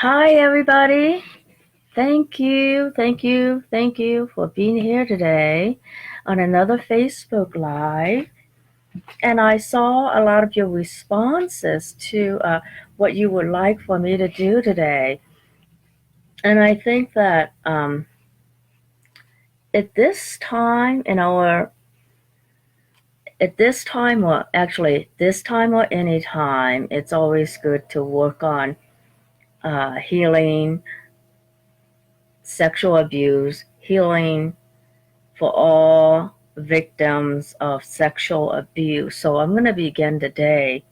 Hi, everybody. Thank you for being here today on another Facebook Live. And I saw a lot of your responses to what you would like for me to do today. And I think that at this time in our at this time, or actually this time or any time, it's always good to work on healing sexual abuse, healing for all victims of sexual abuse. So I'm going to begin today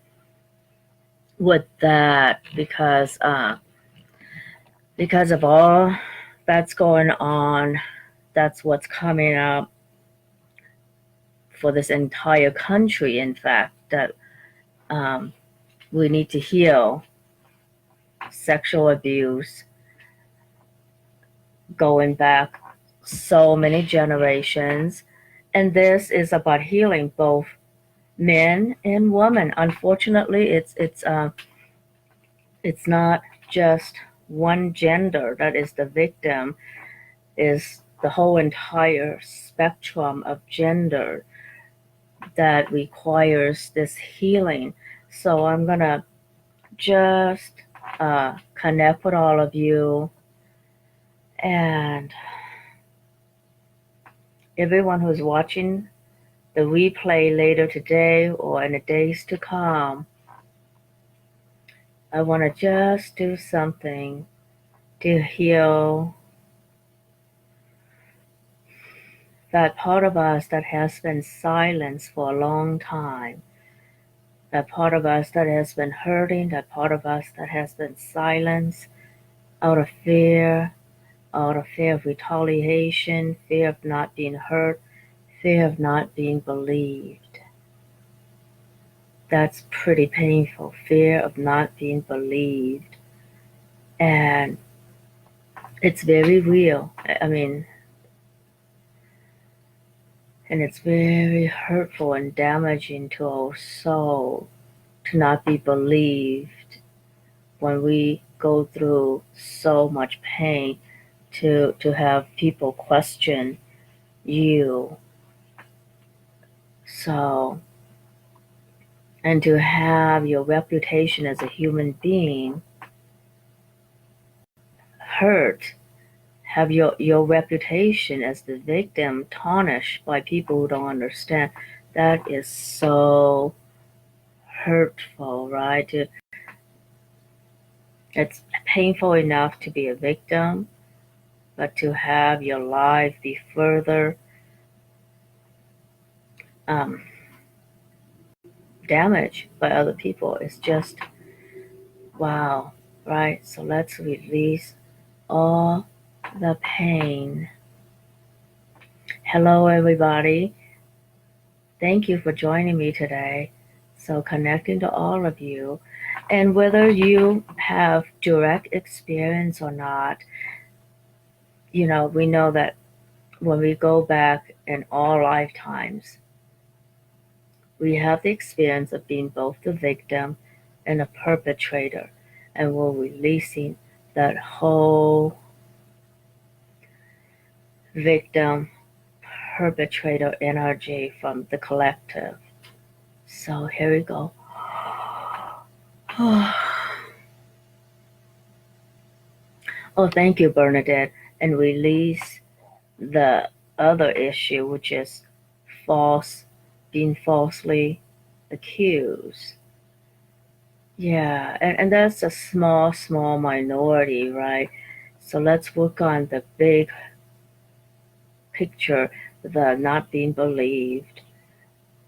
with that because of all that's going on. That's what's coming up for this entire country. In fact, that um, we need to heal sexual abuse going back so many generations, and this is about healing both men and women. Unfortunately, it's not just one gender that is the victim, is the whole entire spectrum of gender that requires this healing. So I'm gonna just connect with all of you and everyone who's watching the replay later today or in the days to come. I want to just do something to heal that part of us that has been silenced for a long time, that part of us that has been hurting, that part of us that has been silenced out of fear of retaliation, fear of not being hurt, fear of not being believed. That's pretty painful, fear of not being believed. And it's very real. I mean, and it's very hurtful and damaging to our soul to not be believed when we go through so much pain, to have people question you. So, and to have your reputation as a human being hurt, have your reputation as the victim tarnished by people who don't understand. That is so hurtful, right? It's painful enough to be a victim, but to have your life be further um, damaged by other people is just wow, right? So let's release all the pain. Hello, everybody. Thank you for joining me today. So, connecting to all of you, and whether you have direct experience or not, we know that when we go back in all lifetimes, we have the experience of being both the victim and a perpetrator, and we're releasing that whole victim perpetrator energy from the collective. So here we go. Oh, thank you, Bernadette. And release the other issue, which is being falsely accused. Yeah, and that's a small minority, right? So let's work on the big picture, the not being believed,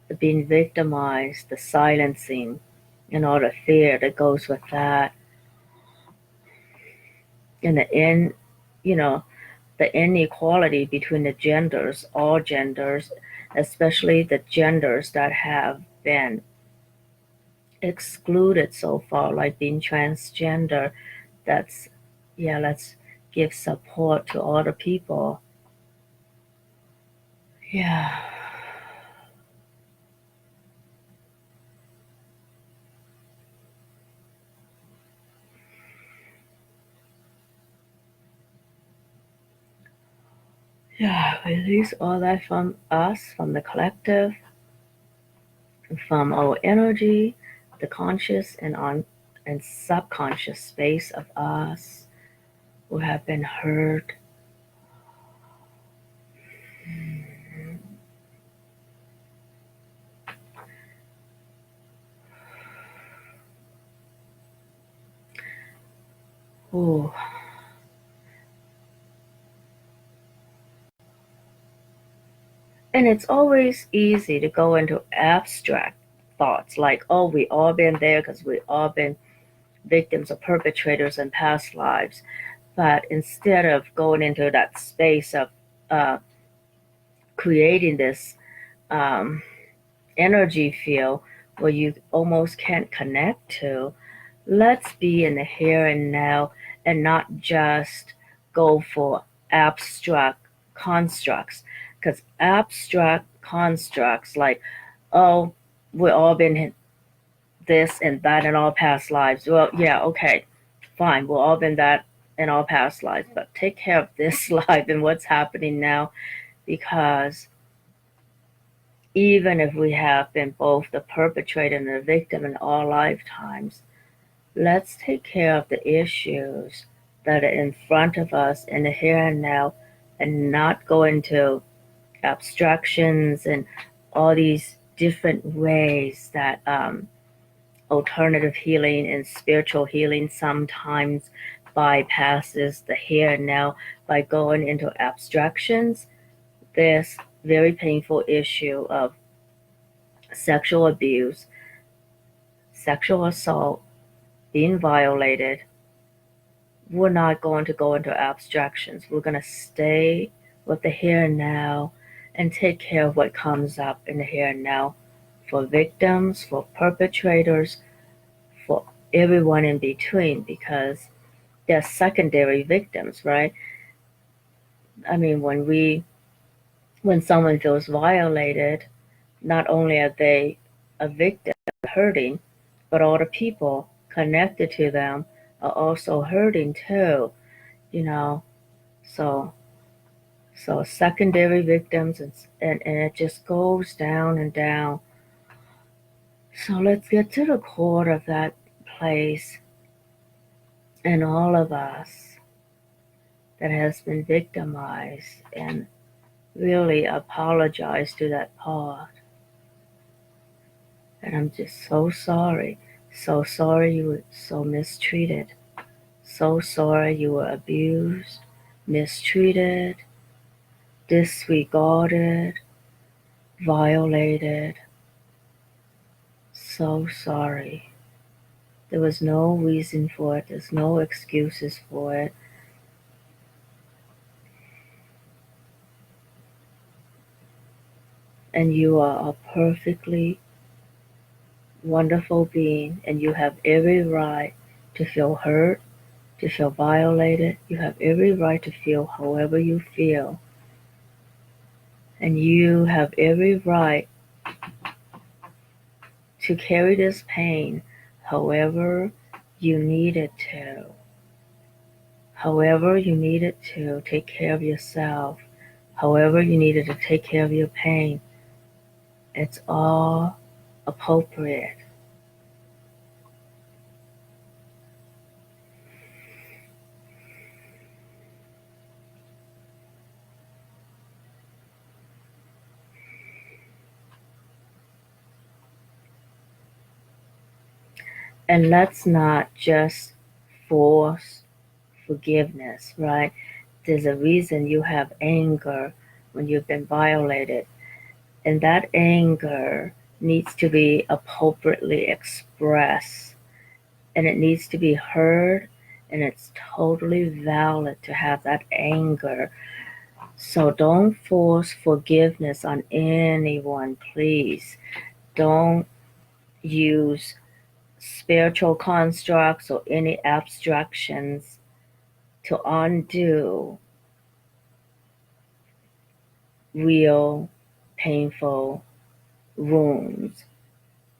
the being victimized, the silencing, and all the fear that goes with that. And you know, the inequality between the genders, all genders, especially the genders that have been excluded so far, like being transgender. That's, yeah, let's give support to all the people. Yeah. Yeah, release all that from us, from the collective, from our energy, the conscious and subconscious space of us who have been hurt. Ooh. And it's always easy to go into abstract thoughts like, oh, we all been there because we all been victims or perpetrators in past lives. But instead of going into that space of uh, creating this um, energy field where you almost can't connect to, let's be in the here and now and not just go for abstract constructs. Because abstract constructs like, oh, we've all been this and that in all past lives. Well, yeah, okay, fine. We've all been that in all past lives, but take care of this life and what's happening now, because even if we have been both the perpetrator and the victim in all lifetimes, let's take care of the issues that are in front of us in the here and now and not go into abstractions and all these different ways that alternative healing and spiritual healing sometimes bypasses the here and now by going into abstractions. This very painful issue of sexual abuse, sexual assault, being violated, we're not going to go into abstractions. We're going to stay with the here and now and take care of what comes up in the here and now for victims, for perpetrators, for everyone in between, because they're secondary victims, right? I mean, when someone feels violated, not only are they a victim hurting, but all the people connected to them are also hurting too, you know. So secondary victims, and it just goes down and down. So let's get to the core of that place in all of us that has been victimized and really apologize to that part. And I'm just so sorry. So sorry you were so mistreated. So sorry you were abused, mistreated, disregarded, violated. So sorry. There was no reason for it. There's no excuses for it. And you are a perfectly wonderful being, and you have every right to feel hurt, to feel violated. You have every right to feel however you feel. And you have every right to carry this pain however you need it to. However you need it to take care of yourself. However you needed to take care of your pain. It's all appropriate. And let's not just force forgiveness, right? There's a reason you have anger when you've been violated. And that anger needs to be appropriately expressed, and it needs to be heard, and it's totally valid to have that anger. So don't force forgiveness on anyone, please. Don't use spiritual constructs or any abstractions to undo real painful wounds.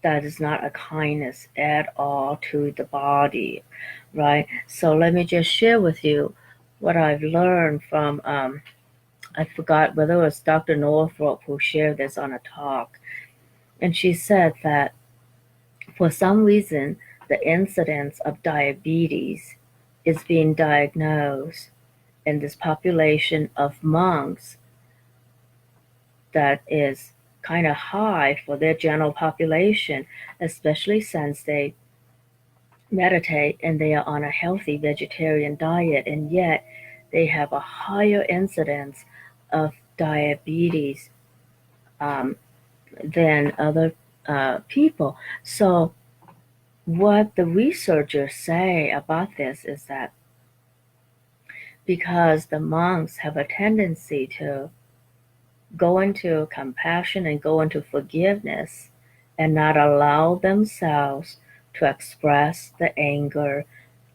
That is not a kindness at all to the body, right? So let me just share with you what I've learned from I forgot whether it was Dr. Northrup who shared this on a talk. And she said that for some reason, the incidence of diabetes is being diagnosed in this population of monks that is kind of high for their general population, especially since they meditate and they are on a healthy vegetarian diet, and yet they have a higher incidence of diabetes um, than other people. So, what the researchers say about this is that because the monks have a tendency to go into compassion and go into forgiveness and not allow themselves to express the anger,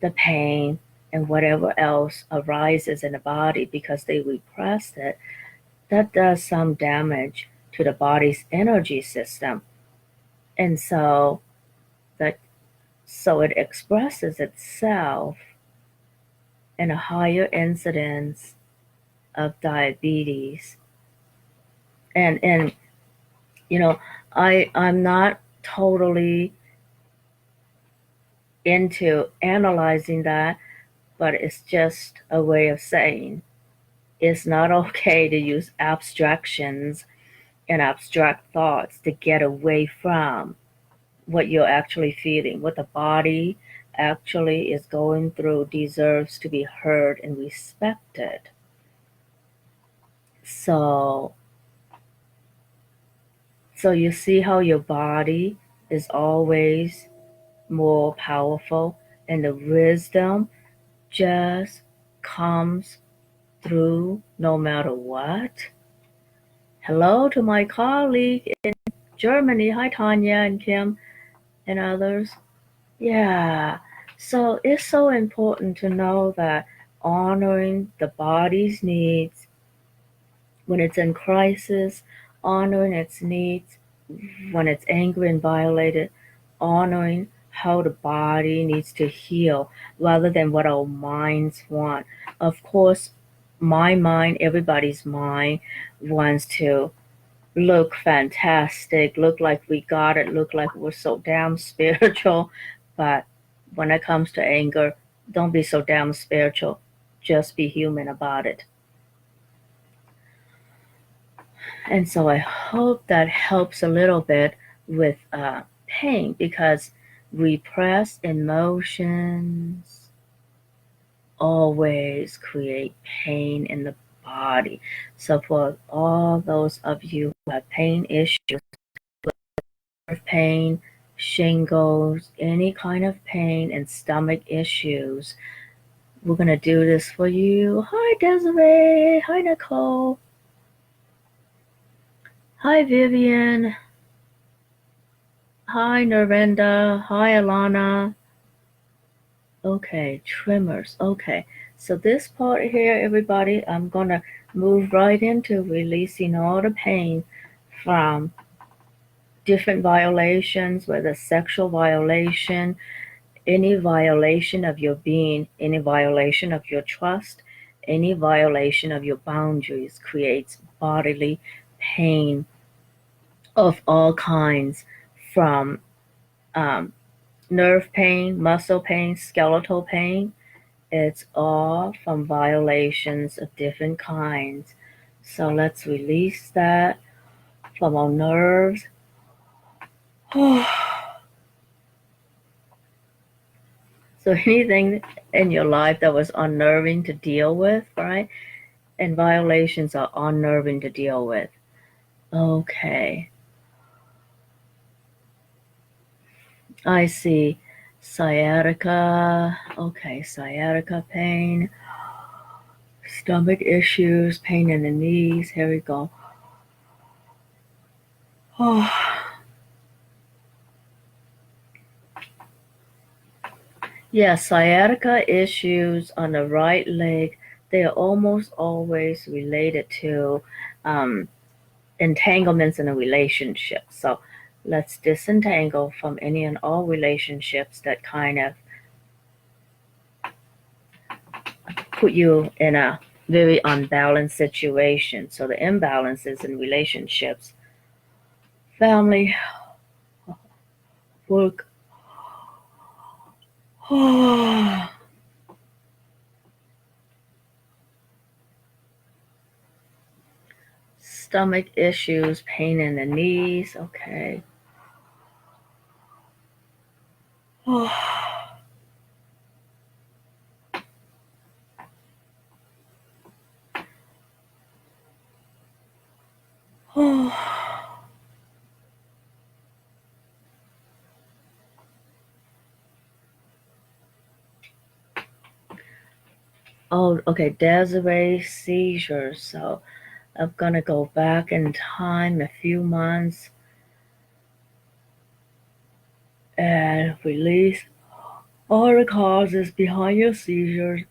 the pain, and whatever else arises in the body because they repressed it, that does some damage to the body's energy system. And that so it expresses itself in a higher incidence of diabetes. And you know, I'm not totally into analyzing that, but it's just a way of saying it's not okay to use abstractions and abstract thoughts to get away from what you're actually feeling, what the body actually is going through deserves to be heard and respected. So so you see how your body is always more powerful and the wisdom just comes through no matter what. Hello to my colleague in Germany. Hi, Tanya and Kim and others. Yeah, so it's so important to know that honoring the body's needs when it's in crisis, honoring its needs when it's angry and violated, honoring how the body needs to heal rather than what our minds want. Of course, my mind, everybody's mind, wants to look fantastic, look like we got it, look like we're so damn spiritual. But when it comes to anger, don't be so damn spiritual. Just be human about it. And so I hope that helps a little bit with pain because repressed emotions always create pain in the body. So for all those of you who have pain issues, nerve pain, shingles, any kind of pain and stomach issues, we're going to do this for you. Hi Desiree, hi Nicole, hi Vivian, hi Narendra, hi Alana. Okay, tremors. Okay, so this part here, everybody, I'm going to move right into releasing all the pain from different violations, whether sexual violation, any violation of your being, any violation of your trust, any violation of your boundaries creates bodily pain of all kinds, from um, nerve pain, muscle pain, skeletal pain. It's all from violations of different kinds. So let's release that from our nerves. So anything in your life that was unnerving to deal with, right? And violations are unnerving to deal with. Okay. I see sciatica. Okay, sciatica pain, stomach issues, pain in the knees. Here we go. Oh. Yeah, sciatica issues on the right leg, they are almost always related to entanglements in a relationship. So let's disentangle from any and all relationships that kind of put you in a very unbalanced situation. So the imbalances in relationships, family, work, stomach issues, pain in the knees. Okay. Oh, okay. Desiree seizures. So I'm gonna go back in time a few months and release all the causes behind your seizures,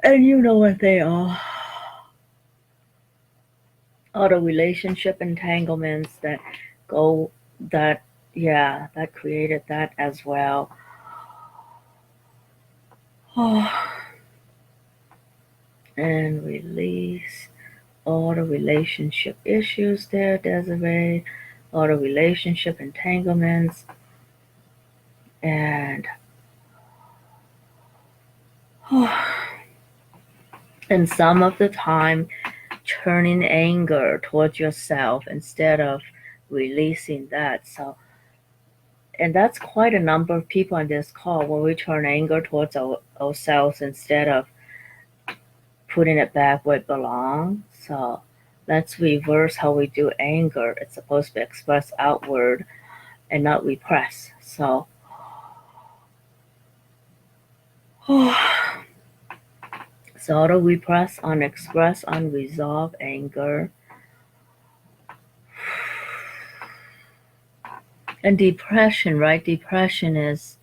and you know what they are. All the relationship entanglements that go that yeah that created that as well. And release all the relationship issues there, Desiree, all the relationship entanglements, and and some of the time turning anger towards yourself instead of releasing that. So, and that's quite a number of people on this call when we turn anger towards ourselves instead of putting it back where it belongs. So let's reverse how we do anger. It's supposed to be expressed outward and not repress. So, so auto repress, unexpressed, unresolved anger. And depression, right? Depression is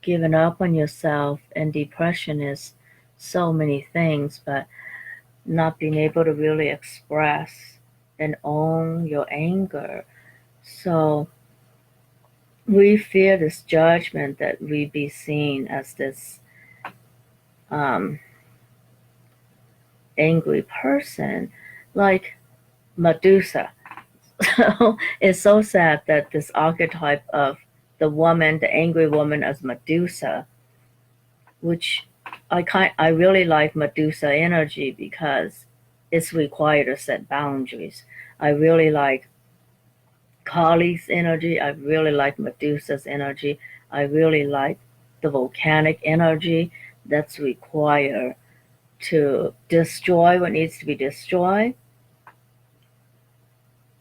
giving up on yourself, and depression is so many things, but not being able to really express and own your anger. So we fear this judgment that we be seen as this um, angry person, like Medusa. So it's so sad that this archetype of the woman, the angry woman as Medusa, which I really like Medusa energy because it's required to set boundaries. I really like Kali's energy. I really like Medusa's energy. I really like the volcanic energy that's required to destroy what needs to be destroyed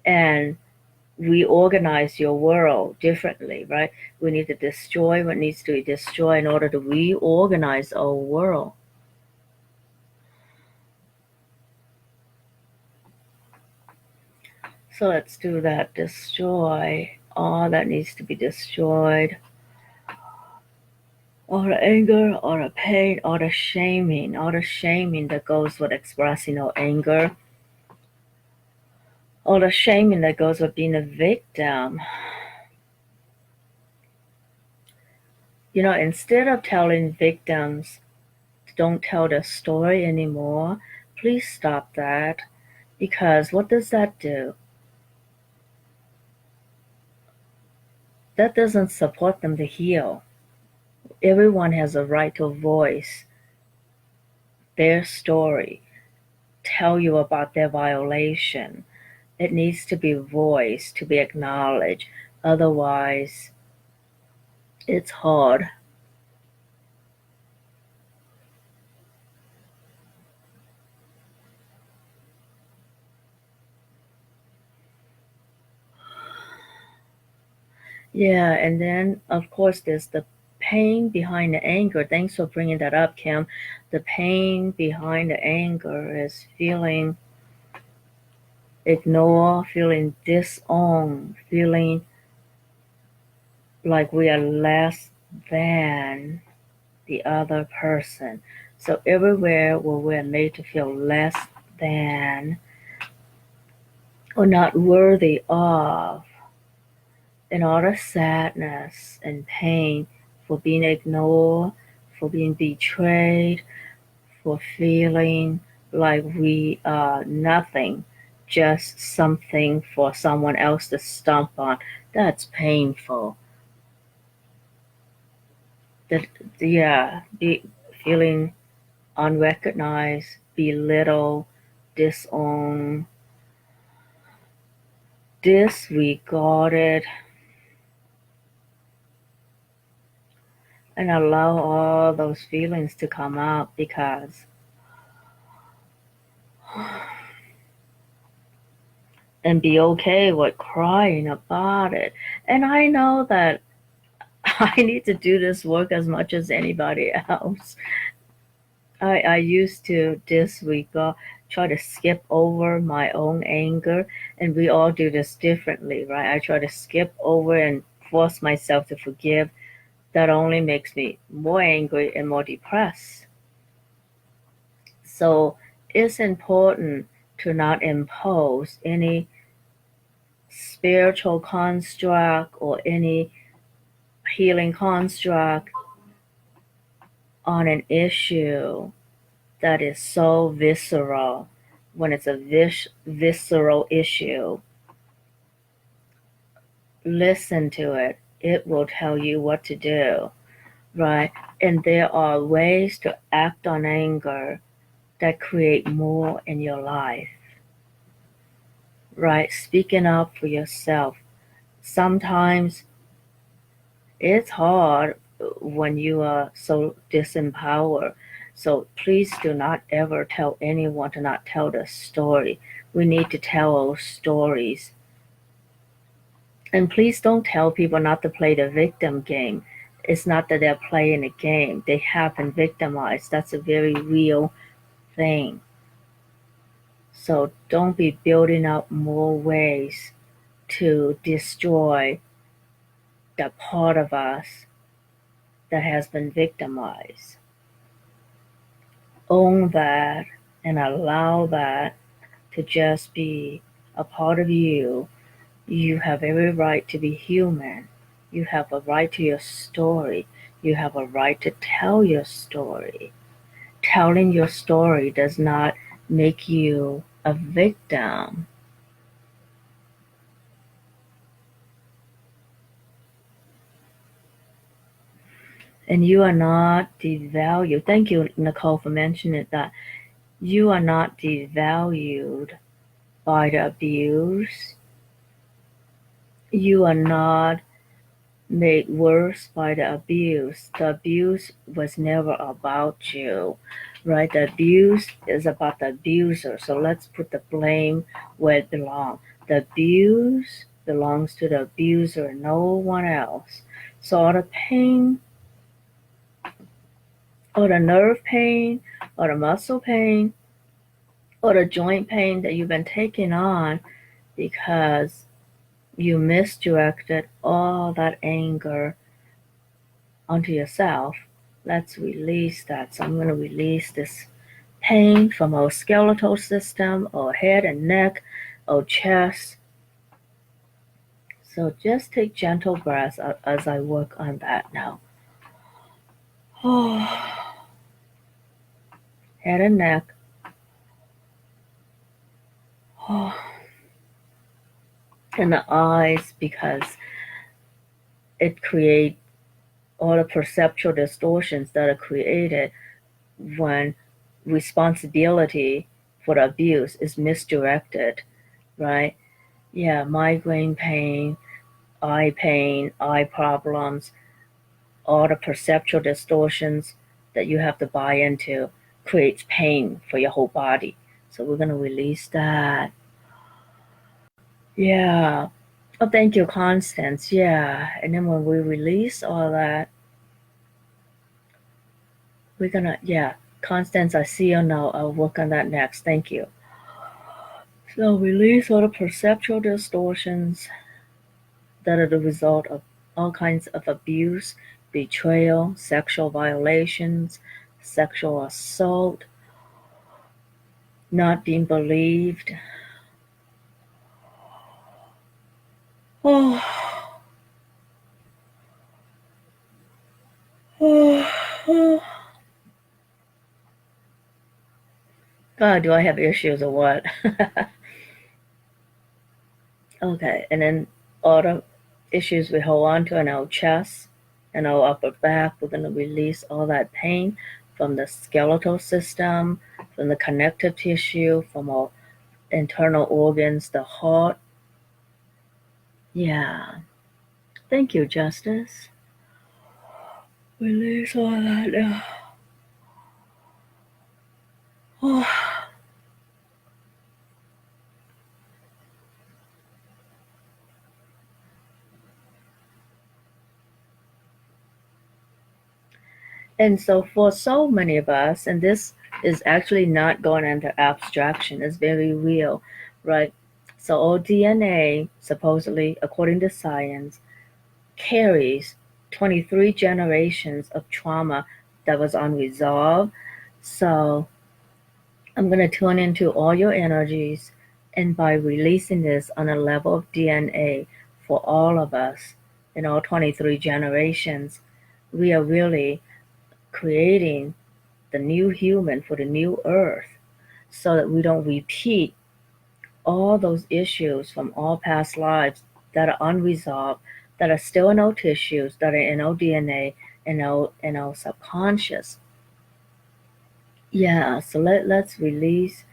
and reorganize your world differently, right? We need to destroy what needs to be destroyed in order to reorganize our world. So let's do that. Destroy all that needs to be destroyed. All the anger, all the pain, all the shaming that goes with expressing our anger, all the shaming that goes with being a victim. You know, instead of telling victims, don't tell their story anymore, please stop that. Because what does that do? That doesn't support them to heal. Everyone has a right to voice their story, tell you about their violation. It needs to be voiced, to be acknowledged. Otherwise, it's hard. Yeah, and then, of course, there's the pain behind the anger. Thanks for bringing that up, Kim. The pain behind the anger is feeling ignored, feeling disowned, feeling like we are less than the other person. So everywhere where we're made to feel less than or not worthy of, and all the sadness and pain for being ignored, for being betrayed, for feeling like we are nothing, just something for someone else to stomp on. That's painful. That, yeah, feeling unrecognized, belittled, disowned, disregarded, and allow all those feelings to come out because and be okay with crying about it. And I know that I need to do this work as much as anybody else. I used to disregard, try to skip over my own anger, and we all do this differently, right? I try to skip over and force myself to forgive. That only makes me more angry and more depressed. So it's important to not impose any spiritual construct or any healing construct on an issue that is so visceral. When it's a visceral issue, listen to it. It will tell you what to do, right? And there are ways to act on anger that create more in your life, right? Speaking up for yourself. Sometimes it's hard when you are so disempowered. So please do not ever tell anyone to not tell the story. We need to tell our stories. And please don't tell people not to play the victim game. It's not that they're playing a game, they have been victimized. That's a very real thing. So don't be building up more ways to destroy the part of us that has been victimized. Own that and allow that to just be a part of you. You have every right to be human. You have a right to your story. You have a right to tell your story. Telling your story does not make you a victim. And you are not devalued. Thank you, Nicole, for mentioning that. You are not devalued by the abuse. You are not made worse by the abuse. The abuse was never about you, right? The abuse is about the abuser. So let's put the blame where it belongs. The abuse belongs to the abuser, no one else. So all the pain, or the nerve pain, or the muscle pain, or the joint pain that you've been taking on because you misdirected all that anger onto yourself, let's release that. So I'm going to release this pain from our skeletal system, our head and neck, our chest. So just take gentle breaths as I work on that now. Head and neck. And the eyes, because it creates all the perceptual distortions that are created when responsibility for the abuse is misdirected, right? Yeah, migraine pain, eye problems, all the perceptual distortions that you have to buy into creates pain for your whole body. So we're going to release that. Yeah. Oh, thank you, Constance. Yeah. And then when we release all that, we're going to, yeah. Constance, I see you now. I'll work on that next. Thank you. So release all the perceptual distortions that are the result of all kinds of abuse, betrayal, sexual violations, sexual assault, not being believed. Oh, oh, oh. Do I have issues or what? Okay, and then all the issues we hold on to in our chest and our upper back, we're going to release all that pain from the skeletal system, from the connective tissue, from our internal organs, the heart. Yeah. Thank you, Justice. Release all that now. And so, for so many of us, and this is actually not going into abstraction, it's very real, right? So, our DNA, supposedly, according to science, carries 23 generations of trauma that was unresolved. So, I'm going to tune into all your energies, and by releasing this on a level of DNA for all of us in all 23 generations, we are really creating the new human for the new earth so that we don't repeat all those issues from all past lives that are unresolved, that are still in our tissues, that are in our DNA, in our subconscious. Yeah, so let's release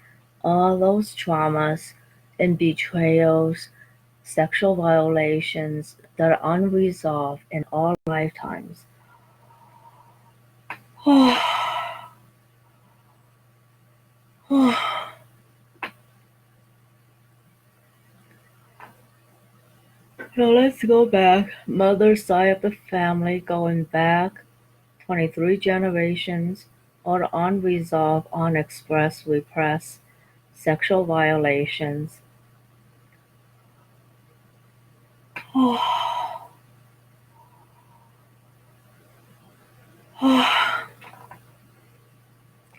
all those traumas and betrayals, sexual violations that are unresolved in all lifetimes. So let's go back. Mother's side of the family going back 23 generations, all the unresolved, unexpressed, repressed sexual violations.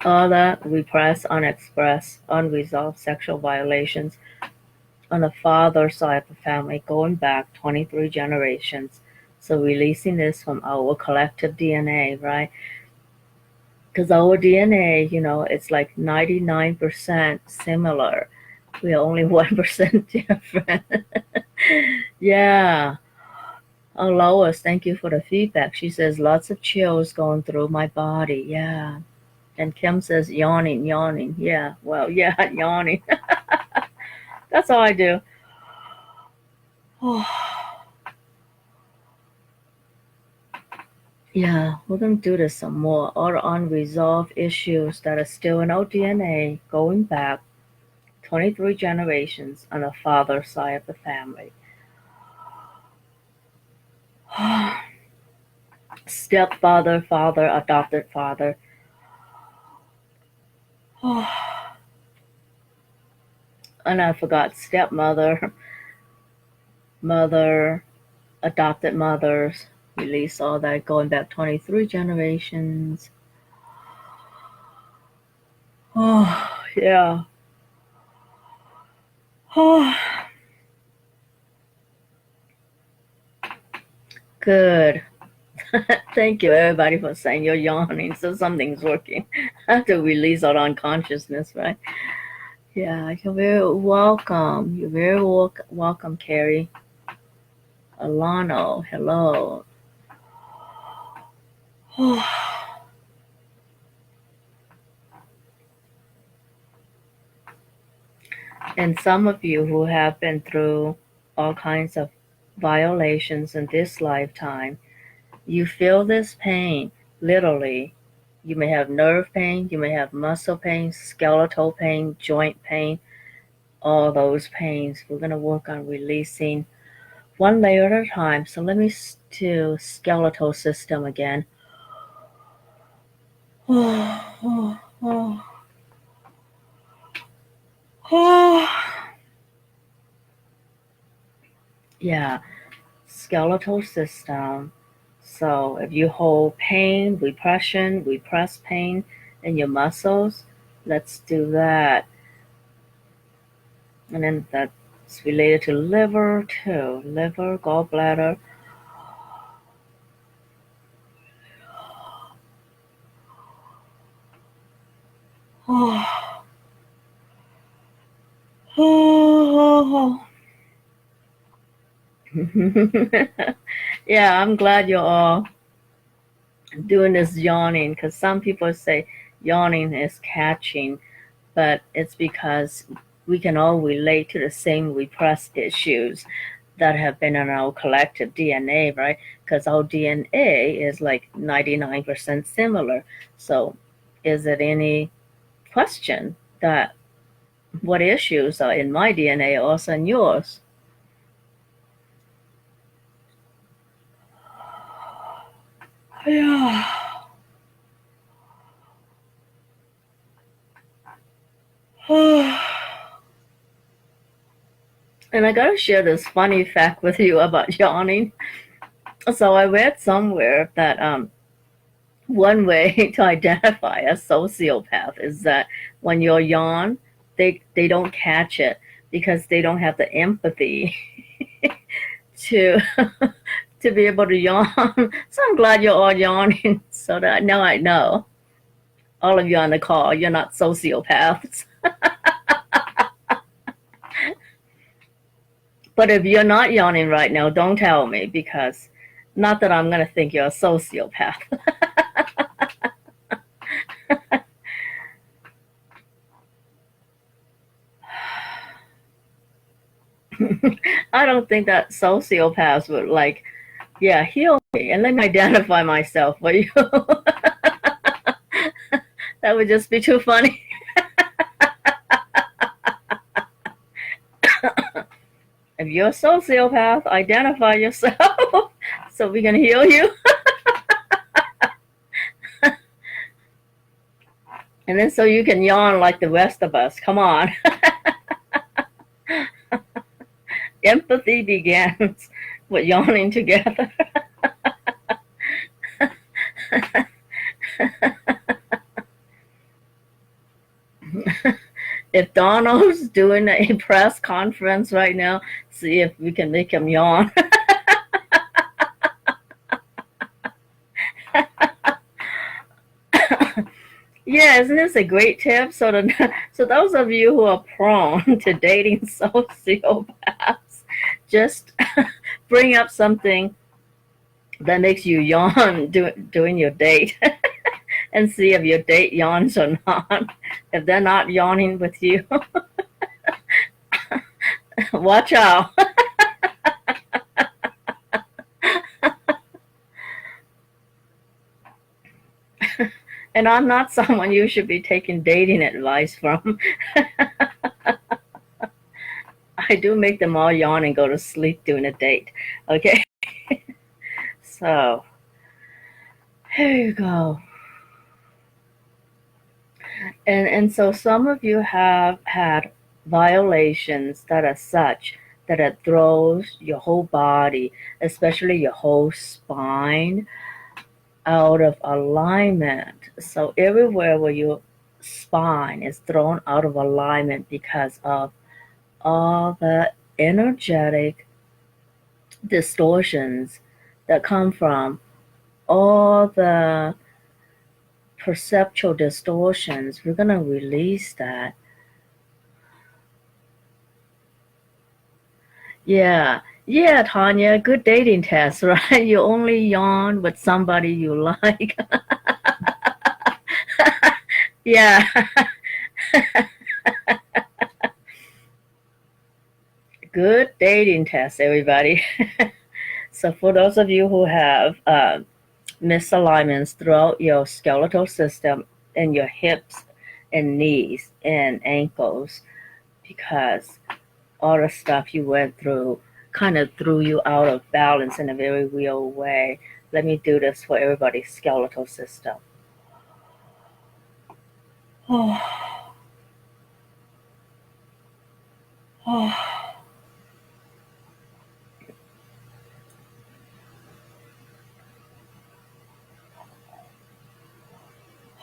All the repressed, unexpressed, unresolved sexual violations on the father side of the family going back 23 generations. So releasing this from our collective DNA, right? Because our DNA, it's like 99% similar. We are only 1% different. Yeah. Oh, Lois, thank you for the feedback. She says lots of chills going through my body. Yeah. And Kim says yawning, yawning. Yeah. Well, yeah, yawning. That's all I do. Yeah, we're going to do this some more. All the unresolved issues that are still in our DNA going back 23 generations on the father side of the family. Stepfather, father, adopted father. And I forgot stepmother, mother, adopted mothers. Release all that going back 23 generations. Oh, yeah. Oh, good. Thank you, everybody, for saying you're yawning. So something's working. I have to release all unconsciousness, right? Yeah, you're very welcome. You're very welcome, Carrie. Alano, hello. And some of you who have been through all kinds of violations in this lifetime, you feel this pain, literally. You may have nerve pain, you may have muscle pain, skeletal pain, joint pain, all those pains. We're going to work on releasing one layer at a time. So let me do skeletal system again. Yeah, skeletal system. So if you hold pain, repress pain in your muscles, let's do that. And then that's related to liver too. Liver, gallbladder. Oh. Yeah, I'm glad you're all doing this yawning because some people say yawning is catching, but it's because we can all relate to the same repressed issues that have been in our collective DNA, right? Because our DNA is like 99% similar. So, is it any question that what issues are in my DNA are also in yours? Yeah. And I gotta share this funny fact with you about yawning. So I read somewhere that one way to identify a sociopath is that when you yawn, they don't catch it because they don't have the empathy to to be able to yawn. So I'm glad you're all yawning so that now I know all of you on the call, you're not sociopaths. But if you're not yawning right now, don't tell me because not that I'm going to think you're a sociopath. I don't think that sociopaths would like, yeah, heal me and let me identify myself for you. That would just be too funny. If you're a sociopath, identify yourself so we can heal you. And then so you can yawn like the rest of us. Come on. Empathy begins with yawning together. If Donald's doing a press conference right now, see if we can make him yawn. Yeah, isn't this a great tip? So those of you who are prone to dating sociopaths, just bring up something that makes you yawn during your date and see if your date yawns or not. If they're not yawning with you, watch out. And I'm not someone you should be taking dating advice from. I do make them all yawn and go to sleep during a date. Okay? So, here you go. And so some of you have had violations that are such that it throws your whole body, especially your whole spine, out of alignment. So everywhere where your spine is thrown out of alignment because of all the energetic distortions that come from all the perceptual distortions, we're going to release that. Yeah. Yeah, Tanya, good dating test, right? You only yawn with somebody you like. Yeah. Good dating test, everybody. So for those of you who have misalignments throughout your skeletal system and your hips and knees and ankles, because all the stuff you went through kind of threw you out of balance in a very real way. Let me do this for everybody's skeletal system. Oh, oh,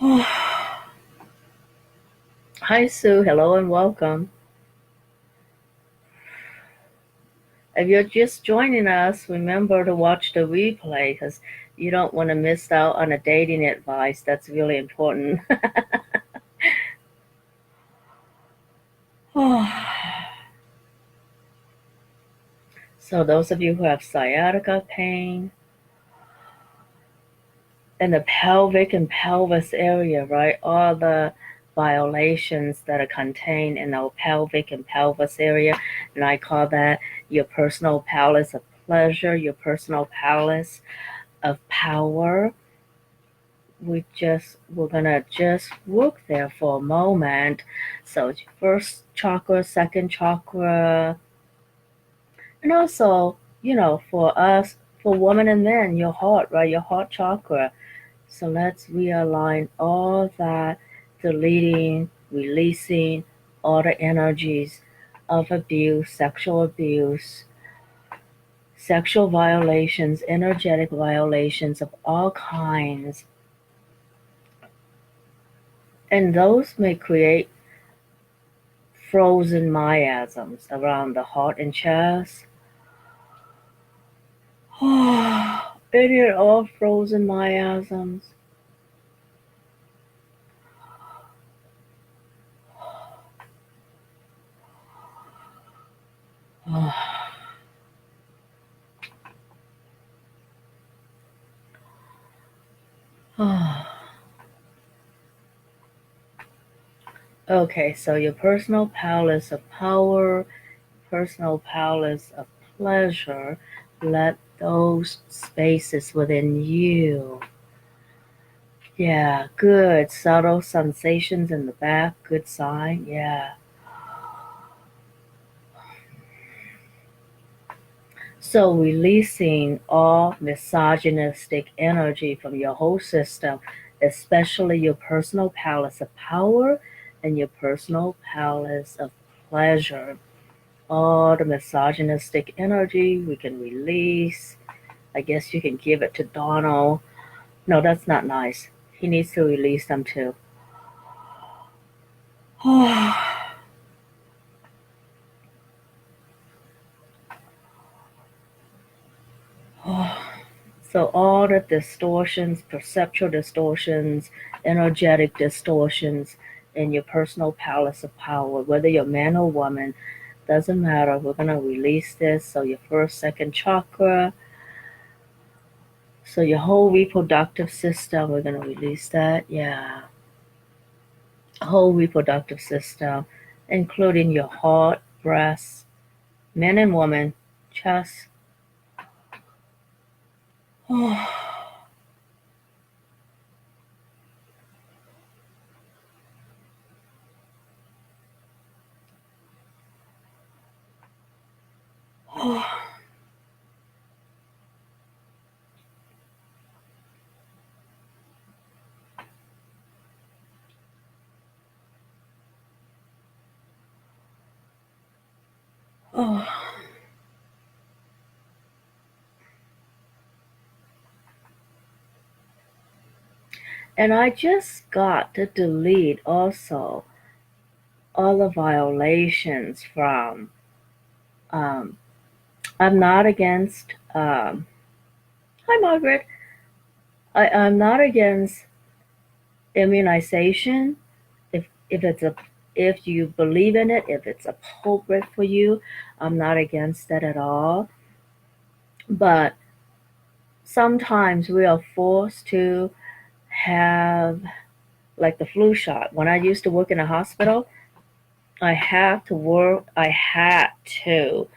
oh. Hi, Sue. Hello and welcome. If you're just joining us, remember to watch the replay because you don't want to miss out on a dating advice. That's really important. Oh. So those of you who have sciatica pain in the pelvic and pelvis area, right? All the violations that are contained in the pelvic and pelvis area, and I call that your personal palace of pleasure, your personal palace of power. We're gonna just work there for a moment. So first chakra, second chakra, and also, for us, for women and men, your heart, right? Your heart chakra. So let's realign all that, deleting, releasing all the energies of abuse, sexual violations, energetic violations of all kinds. And those may create frozen miasms around the heart and chest. Any and all frozen miasms. Okay, so your personal palace of power, personal palace of pleasure, let those spaces within you. Yeah, good. Subtle sensations in the back, good sign. Yeah. So releasing all misogynistic energy from your whole system, especially your personal palace of power and your personal palace of pleasure. All the misogynistic energy we can release. I guess you can give it to Donald. No, that's not nice. He needs to release them too. So all the distortions, perceptual distortions, energetic distortions in your personal palace of power, whether you're man or woman, doesn't matter. We're going to release this. So your first, second chakra, so your whole reproductive system, we're going to release that. Yeah. Whole reproductive system, including your heart, breasts, men and women, chest. And I just got to delete also all the violations from. Um, I'm not against. Hi, Margaret. I'm not against immunization if you believe in it, if it's appropriate for you. I'm not against that at all. But sometimes we are forced to have, like, the flu shot. When I used to work in a hospital, I had to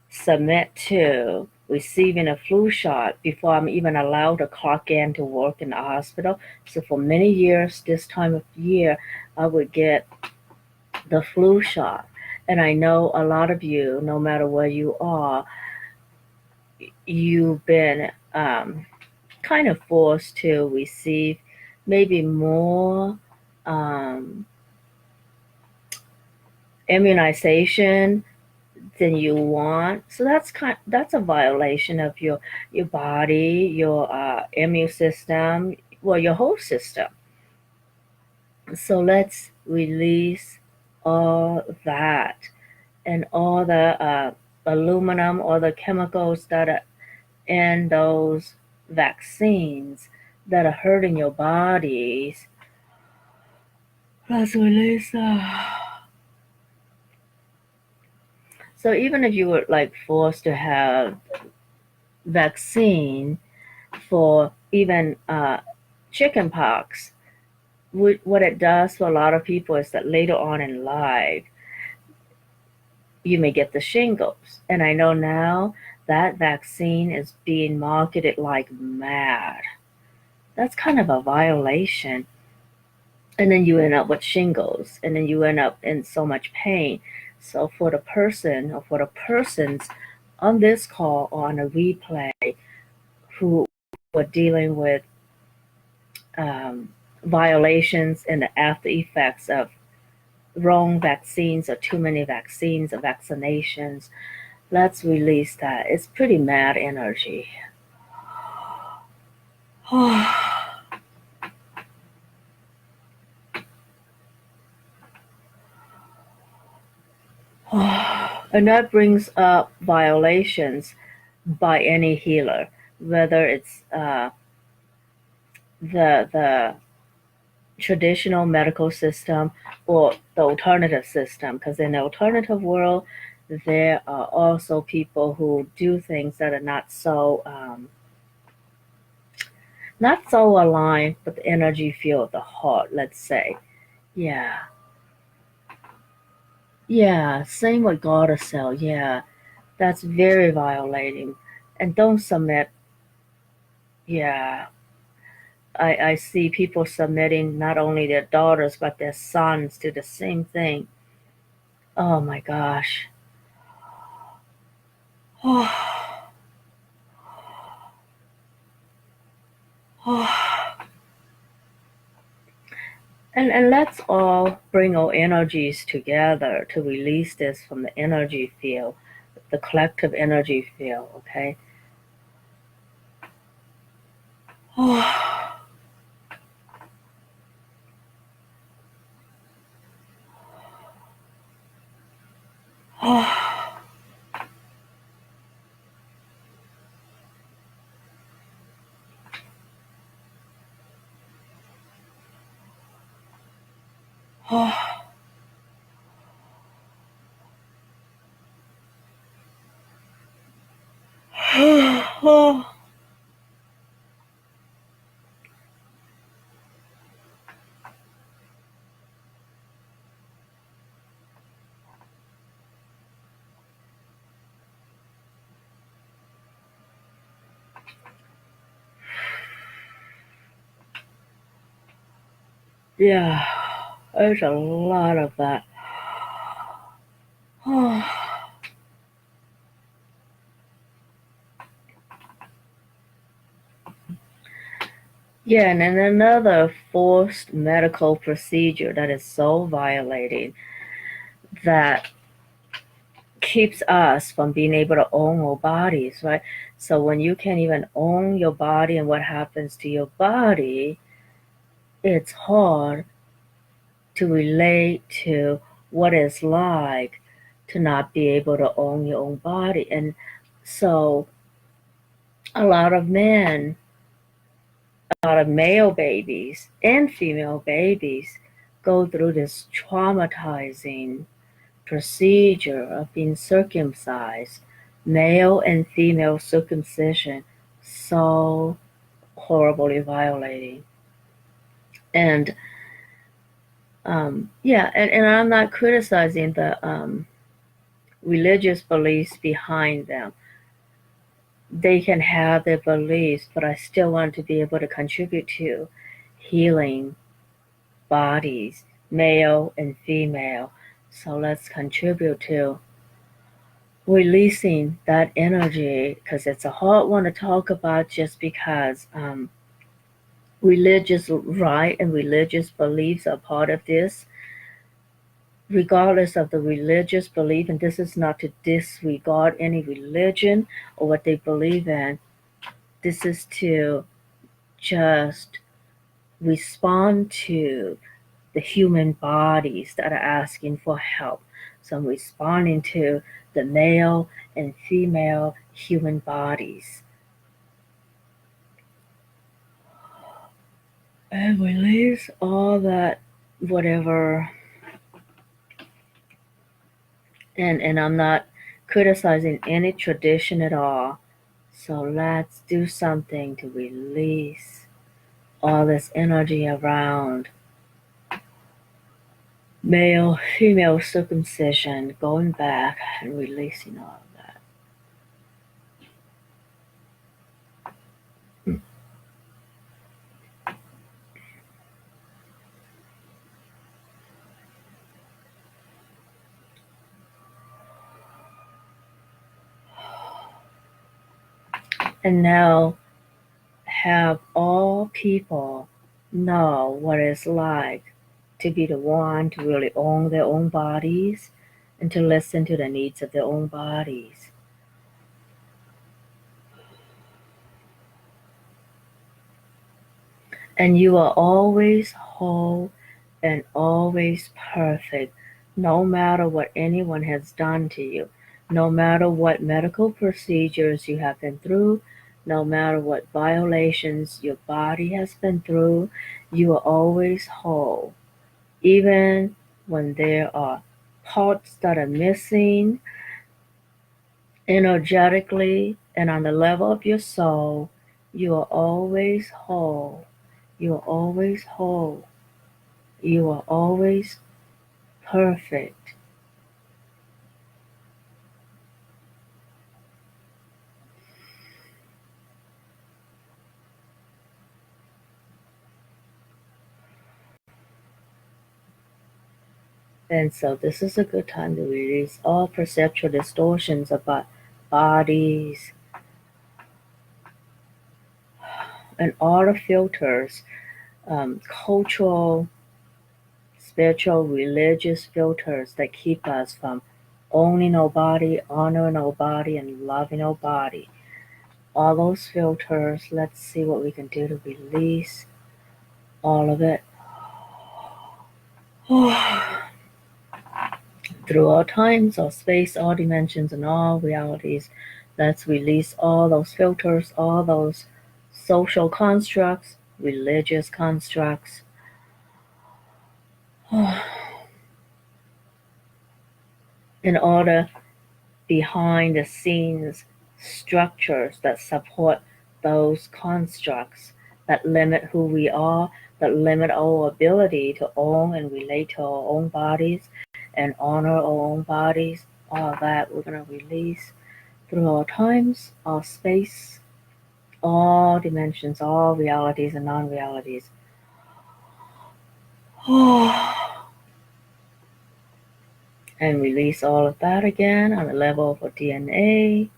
submit to receiving a flu shot before I'm even allowed to clock in to work in the hospital. So for many years, this time of year, I would get the flu shot. And I know a lot of you, no matter where you are, you've been kind of forced to receive maybe more um, immunization than you want. So that's a violation of your body, your immune system, well, your whole system. So let's release all that and all the aluminum or the chemicals that are in those vaccines that are hurting your bodies. Let's release that. So even if you were like forced to have vaccine for even chicken pox, what it does for a lot of people is that later on in life, you may get the shingles. And I know now that vaccine is being marketed like mad. That's kind of a violation. And then you end up with shingles, and then you end up in so much pain. So for the person or for the persons on this call or on a replay who are dealing with violations and the after effects of wrong vaccines or too many vaccines or vaccinations, let's release that. It's pretty mad energy. And that brings up violations by any healer, whether it's the traditional medical system or the alternative system. Because in the alternative world, there are also people who do things that are not so aligned with the energy field of the heart. Let's say, yeah, yeah. Same with Gardasil. Yeah, that's very violating. And don't submit. Yeah, I see people submitting not only their daughters but their sons to the same thing. Oh my gosh. And let's all bring our energies together to release this from the energy field, the collective energy field, okay? Yeah, there's a lot of that. Yeah, and then another forced medical procedure that is so violating that keeps us from being able to own our bodies, right? So when you can't even own your body and what happens to your body, it's hard to relate to what it's like to not be able to own your own body. And so a lot of men, a lot of male babies and female babies go through this traumatizing procedure of being circumcised, male and female circumcision, so horribly violating. And yeah, and I'm not criticizing the religious beliefs behind them. They can have their beliefs, but I still want to be able to contribute to healing bodies, male and female. So let's contribute to releasing that energy because it's a hard one to talk about just because religious right and religious beliefs are part of this. Regardless of the religious belief, and this is not to disregard any religion or what they believe in, this is to just respond to the human bodies that are asking for help. So I'm responding to the male and female human bodies. And release all that, whatever. And I'm not criticizing any tradition at all. So let's do something to release all this energy around male, female circumcision, going back and releasing all of that. And now have all people know what it's like to be the one to really own their own bodies and to listen to the needs of their own bodies. And you are always whole and always perfect, no matter what anyone has done to you, no matter what medical procedures you have been through, no matter what violations your body has been through, you are always whole. Even when there are parts that are missing energetically and on the level of your soul, you are always whole. You are always whole. You are always perfect. And so this is a good time to release all perceptual distortions about bodies and all the filters, cultural, spiritual, religious filters that keep us from owning our body, honoring our body, and loving our body. All those filters, let's see what we can do to release all of it. Through all times, all space, all dimensions, and all realities, let's release all those filters, all those social constructs, religious constructs, in order behind the scenes structures that support those constructs that limit who we are, that limit our ability to own and relate to our own bodies and honor our own bodies. All that we're going to release through all times, all space, all dimensions, all realities and non realities. And release all of that again on the level of our DNA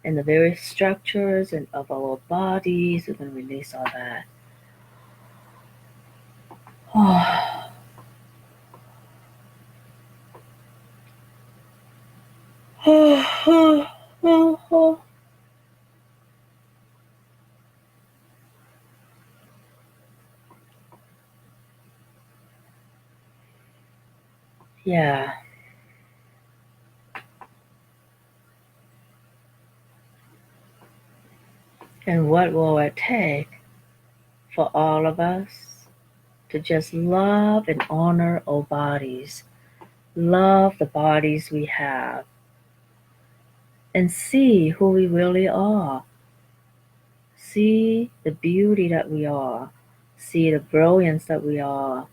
and the various structures and of our bodies. We can release all that. Yeah. And what will it take for all of us to just love and honor our bodies, love the bodies we have, and see who we really are? See the beauty that we are, see the brilliance that we are,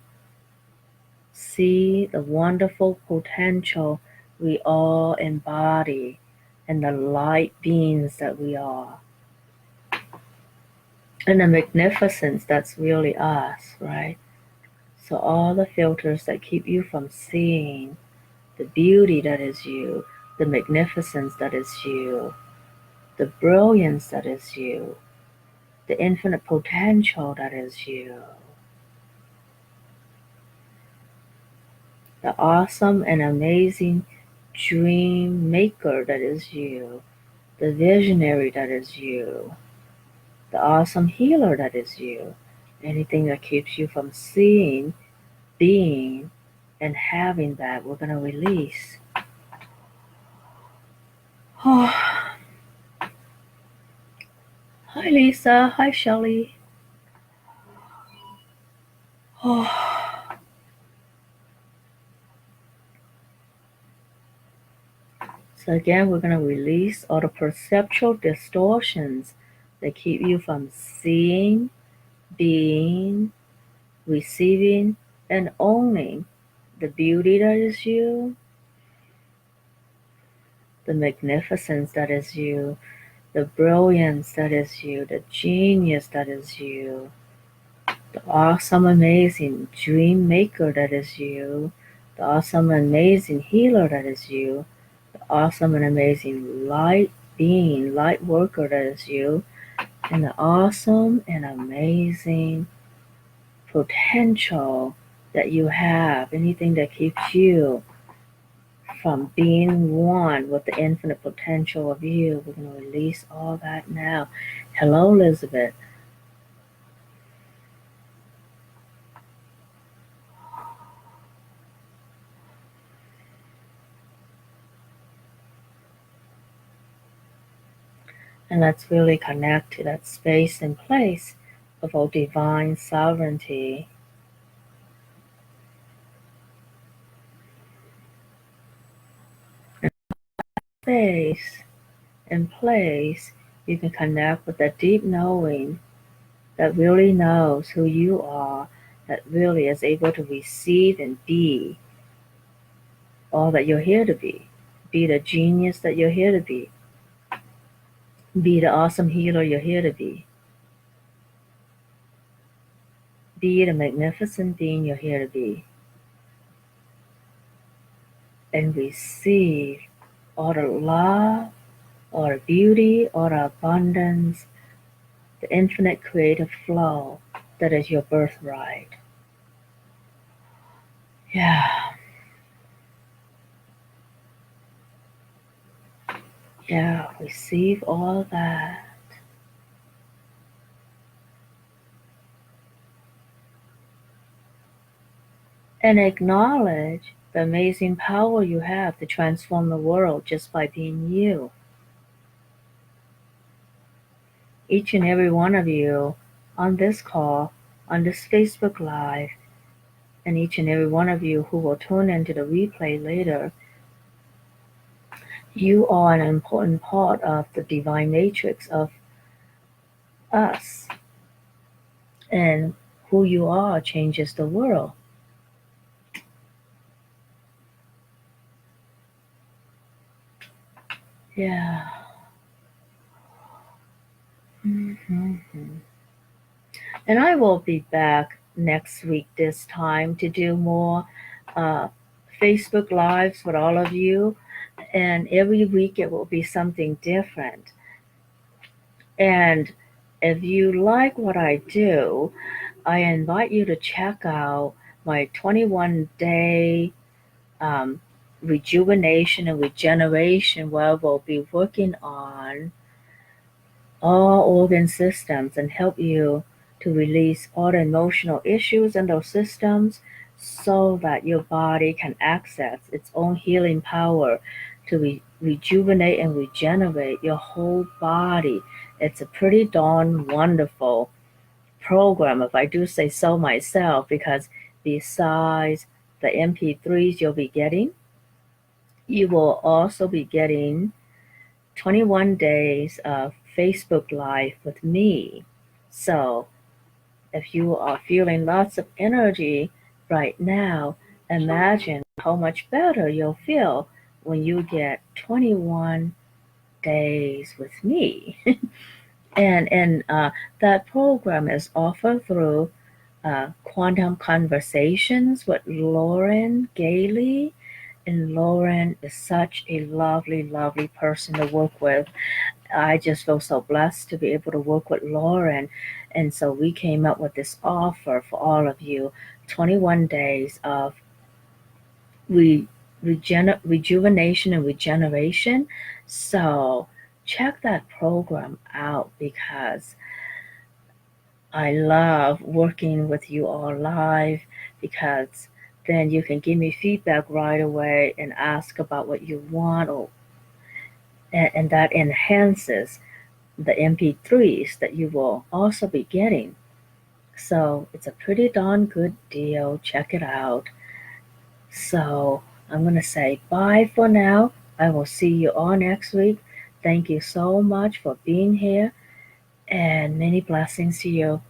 see the wonderful potential we all embody, and the light beings that we are, and the magnificence that's really us, right? So, all the filters that keep you from seeing the beauty that is you, the magnificence that is you, the brilliance that is you, the infinite potential that is you, the awesome and amazing dream maker that is you, the visionary that is you, the awesome healer that is you. Anything that keeps you from seeing, being, and having that, we're going to release. Hi, Lisa. Hi, Shelley. So again, we're going to release all the perceptual distortions that keep you from seeing, being, receiving, and owning the beauty that is you, the magnificence that is you, the brilliance that is you, the genius that is you, the awesome, amazing dream maker that is you, the awesome, amazing healer that is you, the awesome and amazing light being, light worker that is you, and the awesome and amazing potential that you have, anything that keeps you from being one with the infinite potential of you. We're going to release all that now. Hello, Elizabeth. And let's really connect to that space and place of our divine sovereignty. Space and place, you can connect with that deep knowing that really knows who you are, that really is able to receive and be all that you're here to be. Be the genius that you're here to be. Be the awesome healer you're here to be. Be the magnificent being you're here to be. And receive all the love, all the beauty, all the abundance, the infinite creative flow that is your birthright. Yeah. Yeah, receive all that. And acknowledge the amazing power you have to transform the world just by being you. Each and every one of you on this call, on this Facebook Live, and each and every one of you who will tune into the replay later, you are an important part of the divine matrix of us. And who you are changes the world. Yeah. Mm-hmm. And I will be back next week this time to do more uh, Facebook Lives with all of you. And every week it will be something different. And if you like what I do, I invite you to check out my 21-day rejuvenation and regeneration, where we'll be working on all organ systems and help you to release all the emotional issues in those systems so that your body can access its own healing power to rejuvenate and regenerate your whole body. It's a pretty darn wonderful program, if I do say so myself, because besides the MP3s you'll be getting, you will also be getting 21 days of Facebook Live with me. So if you are feeling lots of energy right now, imagine how much better you'll feel when you get 21 days with me. and that program is offered through Quantum Conversations with Lauren Gailey. And Lauren is such a lovely, lovely person to work with. I just feel so blessed to be able to work with Lauren. And so we came up with this offer for all of you, 21 days of rejuvenation and regeneration. So check that program out, because I love working with you all live, because then you can give me feedback right away and ask about what you want, and that enhances the MP3s that you will also be getting. So it's a pretty darn good deal. Check it out. So I'm going to say bye for now. I will see you all next week. Thank you so much for being here, and many blessings to you.